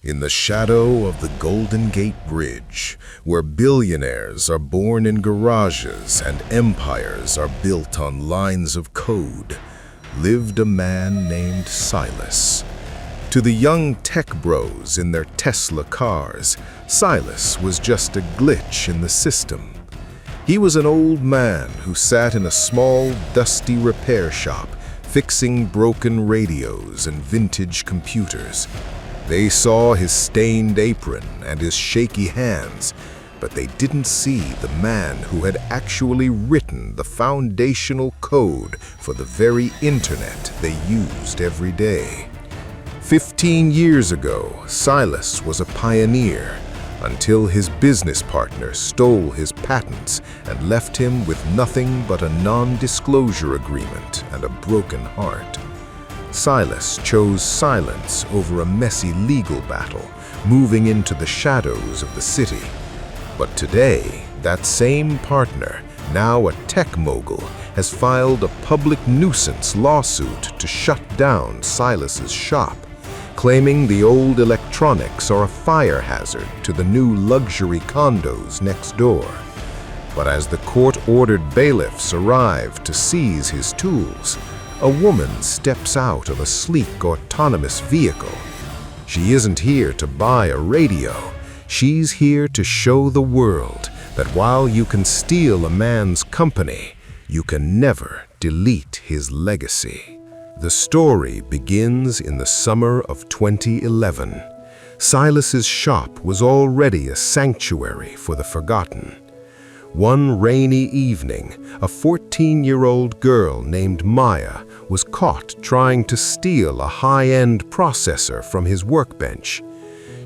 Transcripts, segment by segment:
In the shadow of the Golden Gate Bridge, where billionaires are born in garages and empires are built on lines of code, lived a man named Silas. To the young tech bros in their Tesla cars, Silas was just a glitch in the system. He was an old man who sat in a small, dusty repair shop, fixing broken radios and vintage computers. They saw his stained apron and his shaky hands, but they didn't see the man who had actually written the foundational code for the very internet they used every day. 15 years ago, Silas was a pioneer, until his business partner stole his patents and left him with nothing but a non-disclosure agreement and a broken heart. Silas chose silence over a messy legal battle, moving into the shadows of the city. But today, that same partner, now a tech mogul, has filed a public nuisance lawsuit to shut down Silas's shop, claiming the old electronics are a fire hazard to the new luxury condos next door. But as the court-ordered bailiffs arrive to seize his tools, a woman steps out of a sleek, autonomous vehicle. She isn't here to buy a radio. She's here to show the world that while you can steal a man's company, you can never delete his legacy. The story begins in the summer of 2011. Silas's shop was already a sanctuary for the forgotten. One rainy evening, a 14-year-old girl named Maya was caught trying to steal a high-end processor from his workbench.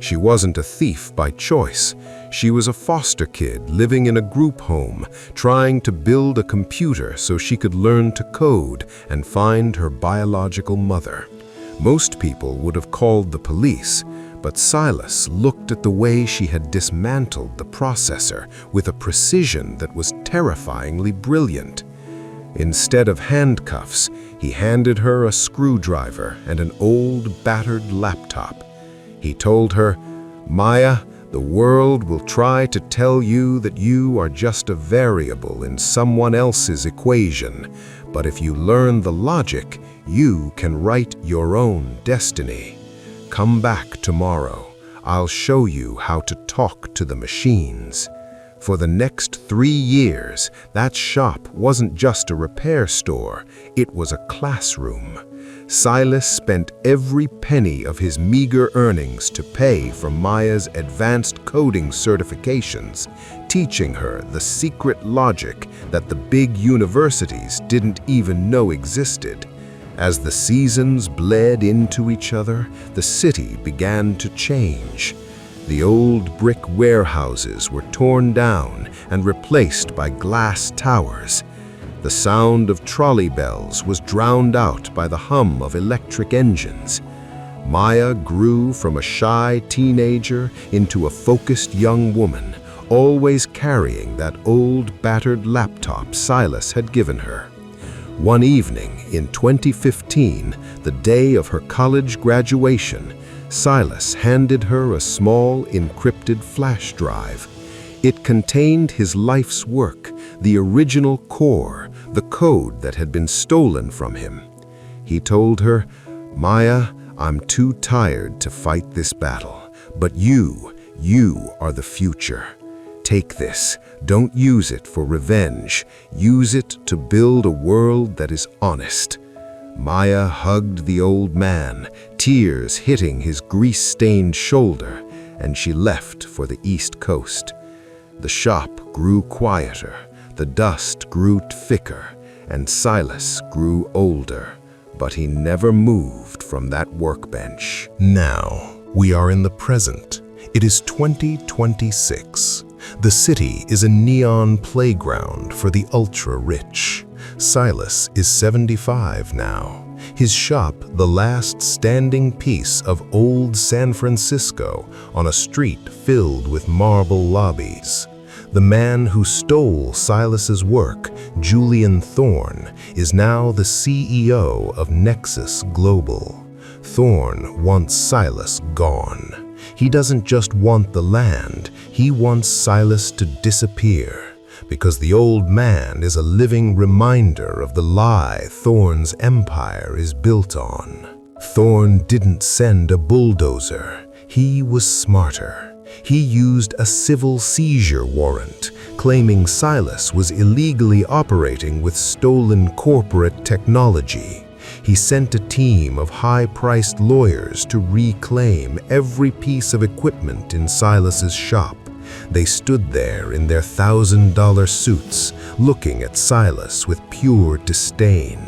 She wasn't a thief by choice. She was a foster kid living in a group home, trying to build a computer so she could learn to code and find her biological mother. Most people would have called the police, but Silas looked at the way she had dismantled the processor with a precision that was terrifyingly brilliant. Instead of handcuffs, he handed her a screwdriver and an old, battered laptop. He told her, "Maya, the world will try to tell you that you are just a variable in someone else's equation, but if you learn the logic, you can write your own destiny. Come back tomorrow. I'll show you how to talk to the machines." For the next 3 years, that shop wasn't just a repair store, it was a classroom. Silas spent every penny of his meager earnings to pay for Maya's advanced coding certifications, teaching her the secret logic that the big universities didn't even know existed. As the seasons bled into each other, the city began to change. The old brick warehouses were torn down and replaced by glass towers. The sound of trolley bells was drowned out by the hum of electric engines. Maya grew from a shy teenager into a focused young woman, always carrying that old battered laptop Silas had given her. One evening in 2015, the day of her college graduation, Silas handed her a small encrypted flash drive. It contained his life's work, the original core, the code that had been stolen from him. He told her, "Maya, I'm too tired to fight this battle, but you are the future. Take this. Don't use it for revenge. Use it to build a world that is honest." Maya hugged the old man, tears hitting his grease-stained shoulder, and she left for the East Coast. The shop grew quieter, the dust grew thicker, and Silas grew older, but he never moved from that workbench. Now, we are in the present. It is 2026. The city is a neon playground for the ultra-rich. Silas is 75 now. His shop, the last standing piece of old San Francisco on a street filled with marble lobbies. The man who stole Silas's work, Julian Thorne, is now the CEO of Nexus Global. Thorne wants Silas gone. He doesn't just want the land, he wants Silas to disappear, because the old man is a living reminder of the lie Thorn's empire is built on. Thorn didn't send a bulldozer. He was smarter. He used a civil seizure warrant, claiming Silas was illegally operating with stolen corporate technology. He sent a team of high-priced lawyers to reclaim every piece of equipment in Silas's shop. They stood there in their $1,000 suits, looking at Silas with pure disdain.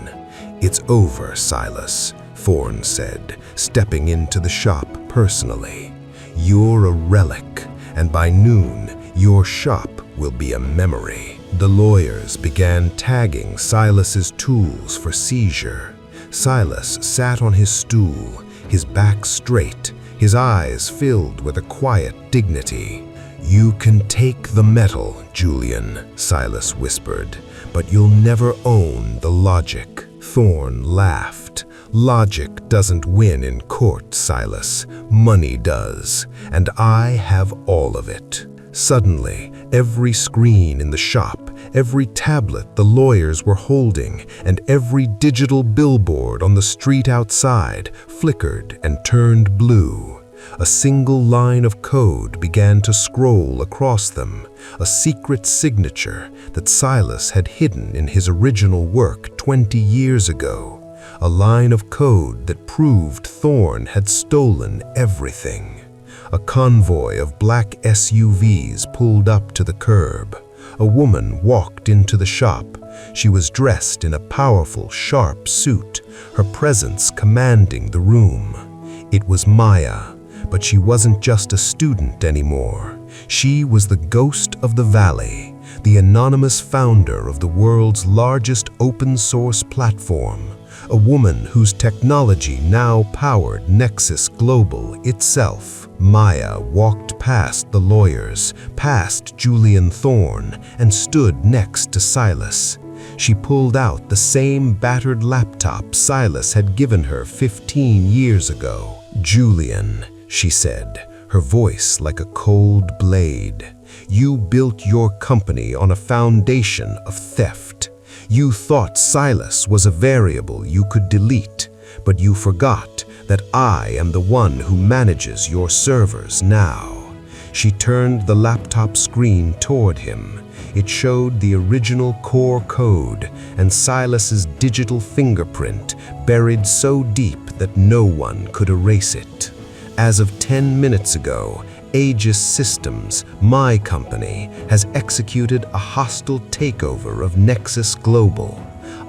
"It's over, Silas," Thorn said, stepping into the shop personally. "You're a relic, and by noon, your shop will be a memory." The lawyers began tagging Silas's tools for seizure. Silas sat on his stool, his back straight, his eyes filled with a quiet dignity. "You can take the metal, Julian," Silas whispered, "but you'll never own the logic." Thorn laughed. "Logic doesn't win in court, Silas. Money does, and I have all of it." Suddenly, every screen in the shop, every tablet the lawyers were holding, and every digital billboard on the street outside flickered and turned blue. A single line of code began to scroll across them, a secret signature that Silas had hidden in his original work 20 years ago. A line of code that proved Thorn had stolen everything. A convoy of black SUVs pulled up to the curb. A woman walked into the shop. She was dressed in a powerful, sharp suit, her presence commanding the room. It was Maya, but she wasn't just a student anymore. She was the ghost of the valley, the anonymous founder of the world's largest open-source platform, a woman whose technology now powered Nexus Global itself. Maya walked past the lawyers, past Julian Thorn, and stood next to Silas. She pulled out the same battered laptop Silas had given her 15 years ago. "Julian," she said, her voice like a cold blade, "you built your company on a foundation of theft. You thought Silas was a variable you could delete, but you forgot that I am the one who manages your servers now." She turned the laptop screen toward him. It showed the original core code and Silas's digital fingerprint buried so deep that no one could erase it. "As of 10 minutes ago, Aegis Systems, my company, has executed a hostile takeover of Nexus Global.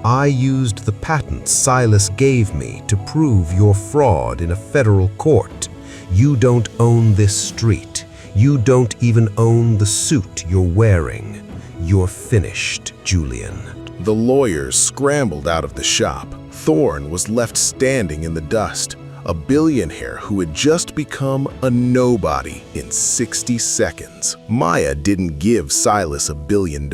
I used the patents Silas gave me to prove your fraud in a federal court. You don't own this street. You don't even own the suit you're wearing. You're finished, Julian." The lawyers scrambled out of the shop. Thorn was left standing in the dust, a billionaire who had just become a nobody in 60 seconds. Maya didn't give Silas $1 billion.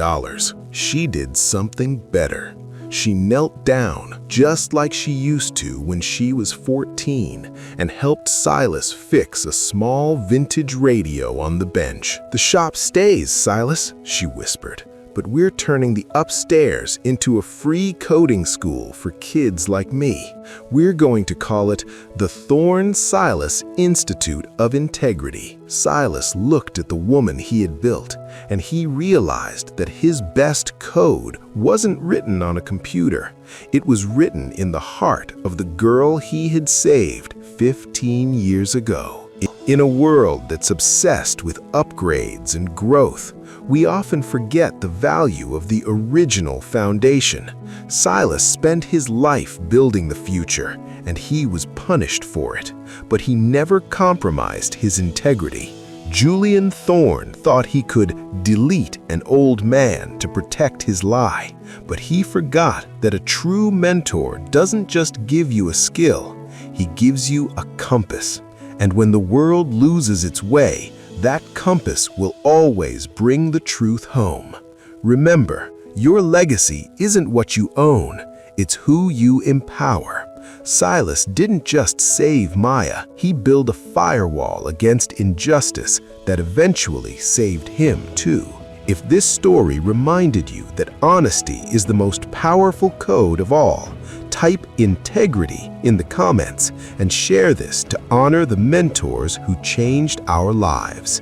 She did something better. She knelt down, just like she used to when she was 14, and helped Silas fix a small vintage radio on the bench. "The shop stays, Silas," she whispered, "but we're turning the upstairs into a free coding school for kids like me. We're going to call it the Thorn Silas Institute of Integrity." Silas looked at the woman he had built, and he realized that his best code wasn't written on a computer. It was written in the heart of the girl he had saved 15 years ago. In a world that's obsessed with upgrades and growth, we often forget the value of the original foundation. Silas spent his life building the future, and he was punished for it, but he never compromised his integrity. Julian Thorn thought he could delete an old man to protect his lie, but he forgot that a true mentor doesn't just give you a skill, he gives you a compass. And when the world loses its way, that compass will always bring the truth home. Remember, your legacy isn't what you own, it's who you empower. Silas didn't just save Maya, he built a firewall against injustice that eventually saved him too. If this story reminded you that honesty is the most powerful code of all, type integrity in the comments and share this to honor the mentors who changed our lives.